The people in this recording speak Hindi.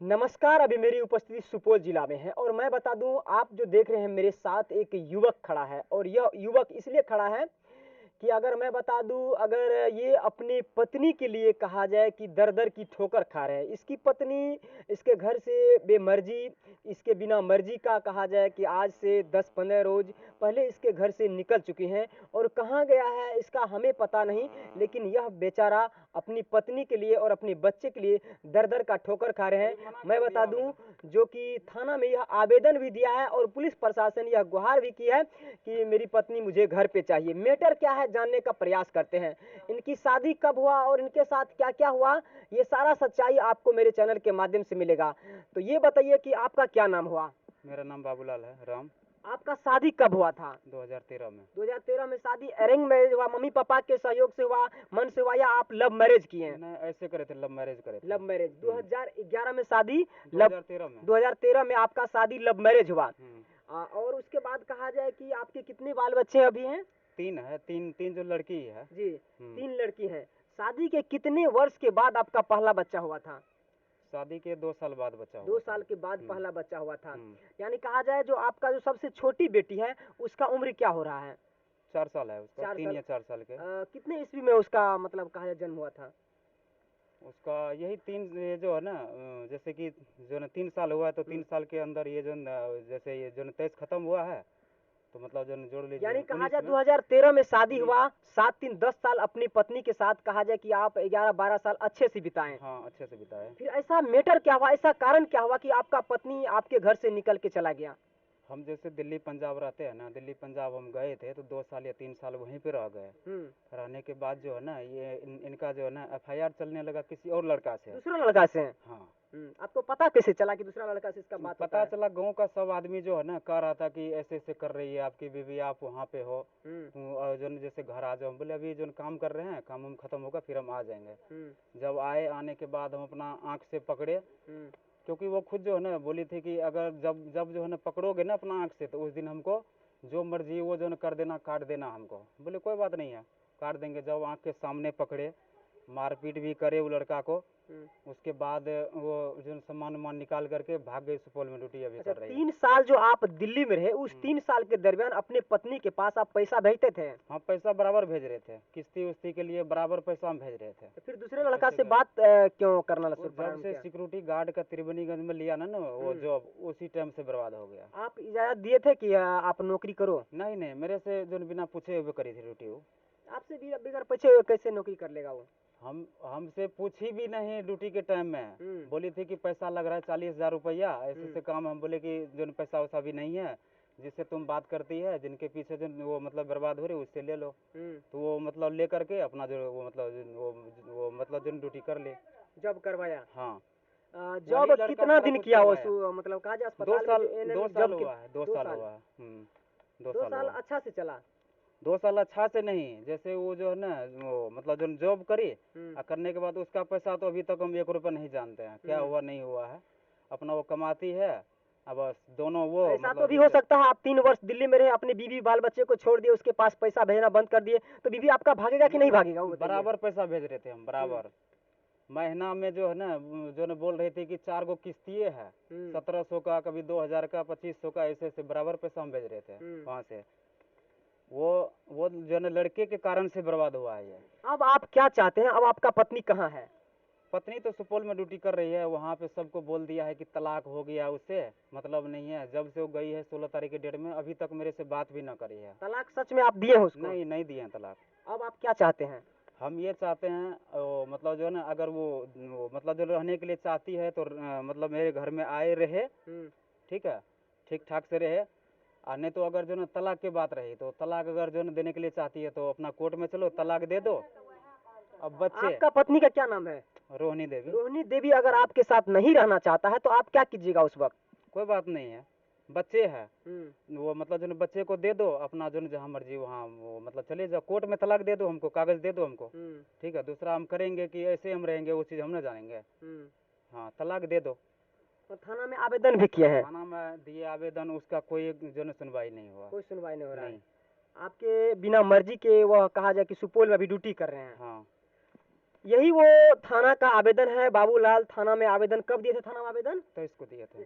नमस्कार। अभी मेरी उपस्थिति सुपौल जिला में है और मैं बता दूं, आप जो देख रहे हैं मेरे साथ एक युवक खड़ा है और यह युवक इसलिए खड़ा है कि अगर मैं बता दूं, अगर ये अपनी पत्नी के लिए कहा जाए कि दर दर की ठोकर खा रहे हैं। इसकी पत्नी इसके घर से बेमर्जी, इसके बिना मर्जी का कहा जाए कि आज से 10-15 रोज पहले इसके घर से निकल चुकी हैं और कहाँ गया है इसका हमें पता नहीं। लेकिन यह बेचारा अपनी पत्नी के लिए और अपने बच्चे के लिए दर दर का ठोकर खा रहे हैं। मैं बता दूं, जो कि थाना में यह आवेदन भी दिया है और पुलिस प्रशासन यह गुहार भी की है कि मेरी पत्नी मुझे घर पे चाहिए। मैटर क्या है जानने का प्रयास करते हैं। इनकी शादी कब हुआ और इनके साथ क्या क्या हुआ, ये सारा सच्चाई आपको मेरे चैनल के माध्यम से मिलेगा। तो ये बताइए कि आपका क्या नाम हुआ? मेरा नाम बाबूलाल है राम। आपका शादी कब हुआ था? 2013 में। 2013 में शादी अरेंज मैरिज हुआ, मम्मी पापा के सहयोग से हुआ, मन से हुआ, या आप लव मैरिज किए हैं? नहीं, ऐसे करे थे, लव मैरिज करे थे। लव मैरिज 2011 में शादी, 2013 में। 2013 में आपका शादी लव मैरिज हुआ। और उसके बाद कहा जाए कि आपके कितने बाल बच्चे अभी हैं? 3 है, तीन जो लड़की है जी, 3 लड़की हैं। शादी के कितने वर्ष के बाद आपका पहला बच्चा हुआ था? शादी के 2 साल बाद बच्चा हुआ। 2 साल के बाद पहला बच्चा हुआ था। यानी कहा जाए जो आपका जो सबसे छोटी बेटी है उसका उम्र क्या हो रहा है? 4 साल है उसका, 4 3 साल। या 4 साल के। कितने ईस्वी में उसका मतलब कहा जाए जन्म हुआ था? उसका यही 3, ये जो है ना, जैसे कि जो ना 3 साल हुआ है तो 3 साल के अंदर ये जो जैसे ये जो 23 खत्म हुआ है तो मतलब जो जोड़ लीजिए। यानी कहा जाए 2013 में शादी हुआ, 7-3-10 साल अपनी पत्नी के साथ कहा जाए कि आप 11-12 साल अच्छे से बिताए। हाँ, अच्छे से बिताए। फिर ऐसा मैटर क्या हुआ, ऐसा कारण क्या हुआ कि आपका पत्नी आपके घर से निकल के चला गया? हम जैसे दिल्ली पंजाब रहते हैं ना, दिल्ली पंजाब हम गए थे तो 2 साल या 3 साल वहीं पे रह गए। रहने के बाद जो है ना, ये इनका जो है ना FIR चलने लगा किसी और लड़का से। दूसरा लड़का से? हाँ। आपको पता कैसे चला कि दूसरा लड़का से इसका बात होता पता है? चला, गांव का सब आदमी जो है ना कह रहा था कि ऐसे ऐसे कर रही है आपकी बीवी, आप वहाँ पे हो, और जो जैसे घर आ जाओ। बोले अभी जो काम कर रहे हैं, काम हम खत्म होगा फिर हम आ जाएंगे। जब आने के बाद हम अपना आँख से पकड़े, क्योंकि वो खुद जो है ना बोली थी कि अगर जब जब जो है ना पकड़ोगे ना अपना आँख से तो उस दिन हमको जो मर्जी वो जो है कर देना, काट देना हमको। बोले कोई बात नहीं है, काट देंगे। जब आँख के सामने पकड़े, मारपीट भी करे वो लड़का को। उसके बाद वो जो सामान वामान निकाल करके भाग गई। सुपौल में ड्यूटी अभी कर रही है। 3 साल जो आप दिल्ली में रहे, उस 3 साल के दरमियान अपने पत्नी के पास आप पैसा भेजते थे? हाँ, पैसा बराबर भेज रहे थे, किस्ती उस्ती के लिए बराबर पैसा हम भेज रहे थे। तो फिर दूसरे लड़का से बात क्यों करना शुरू किया? जब से सिक्योरिटी गार्ड का त्रिवेणीगंज में लिया ना वो जॉब, उसी टाइम से बर्बाद हो गया। आप इजाजत दिए थे कि आप नौकरी करो? नहीं नहीं, मेरे से जो बिना पूछे हुए करी थी ड्यूटी वो। आपसे भी बगैर पूछे कैसे नौकरी कर लेगा वो? हमसे पूछी भी नहीं ड्यूटी के टाइम में। बोली थी कि पैसा लग रहा है 40,000 रुपया, ऐसे से काम। हम बोले कि जो पैसा वैसा भी नहीं है, जिससे तुम बात करती है, जिनके पीछे जो वो मतलब बर्बाद हो रही है उससे ले लो। तो वो मतलब ले करके अपना जो वो मतलब जो ड्यूटी कर ले। जॉब करवाया? हाँ। जॉब कितना दिन किया वो? मतलब कहा जाए अस्पताल 2 साल में 2 साल हुआ है। 2 साल हुआ है। 2 साल अच्छा से चला? 2 साल अच्छा से नहीं, जैसे वो जो है ना वो मतलब जो जॉब करी करने के बाद उसका पैसा तो अभी तक हम 1 रुपया नहीं जानते हैं क्या हुआ नहीं हुआ है। अपना वो कमाती है। अब बस दोनों वो ऐसा मतलब तो भी हो सकता है आप 3 वर्ष दिल्ली में रहे, अपने बीवी बाल बच्चे को छोड़ दिए, उसके पास पैसा भेजना बंद कर दिए, तो बीवी आपका भागेगा कि नहीं भागेगा? बराबर पैसा भेज रहे थे हम, बराबर। महीना में जो है ना जो ने बोल रही थी कि 4 गो किस्तिये है, 1700 का, कभी 2000 का, 2500 का, ऐसे ऐसे बराबर पैसा हम भेज रहे थे वहाँ से। वो जो है लड़के के कारण से बर्बाद हुआ है ये। अब आप क्या चाहते हैं? अब आपका पत्नी कहाँ है? पत्नी तो सुपौल में ड्यूटी कर रही है, वहाँ पे सबको बोल दिया है कि तलाक हो गया, उससे मतलब नहीं है। जब से वो गई है 16 तारीख के डेट में, अभी तक मेरे से बात भी ना करी है। तलाक सच में आप दिए हैं उसको? नहीं, नहीं दिए हैं तलाक। अब आप क्या चाहते हैं? हम ये चाहते हैं मतलब जो है ना, अगर वो मतलब जो रहने के लिए चाहती है तो मतलब मेरे घर में आए रहे, ठीक है, ठीक ठाक से रहे। और नहीं तो अगर जो ना तलाक की बात रही तो तलाक अगर जो ना देने के लिए चाहती है तो अपना कोर्ट में चलो, तलाक दे दो। अब बच्चे, आपका पत्नी का क्या नाम है? रोहिणी देवी। रोहिणी देवी अगर आपके साथ नहीं रहना चाहता है तो आप क्या कीजिएगा उस वक्त? कोई बात नहीं है, बच्चे है वो मतलब जो बच्चे को दे दो, अपना जो जहाँ मर्जी वहाँ वो मतलब चले जाओ, कोर्ट में तलाक दे दो हमको, कागज दे दो हमको, ठीक है। दूसरा हम करेंगे कि ऐसे हम रहेंगे वो चीज़ हम ना जानेंगे। हाँ, तलाक दे दो। तो थाना में आवेदन भी किए हैं? थाना में दिए आवेदन, उसका कोई जो है सुनवाई नहीं हुआ। कोई सुनवाई नहीं हो रहा नहीं। है? आपके बिना मर्जी के वह कहा जाए कि सुपौल में अभी ड्यूटी कर रहे हैं? हाँ। यही वो थाना का आवेदन है। बाबूलाल थाना में आवेदन कब दिए थे? थाना में आवेदन 23 को दिए थे।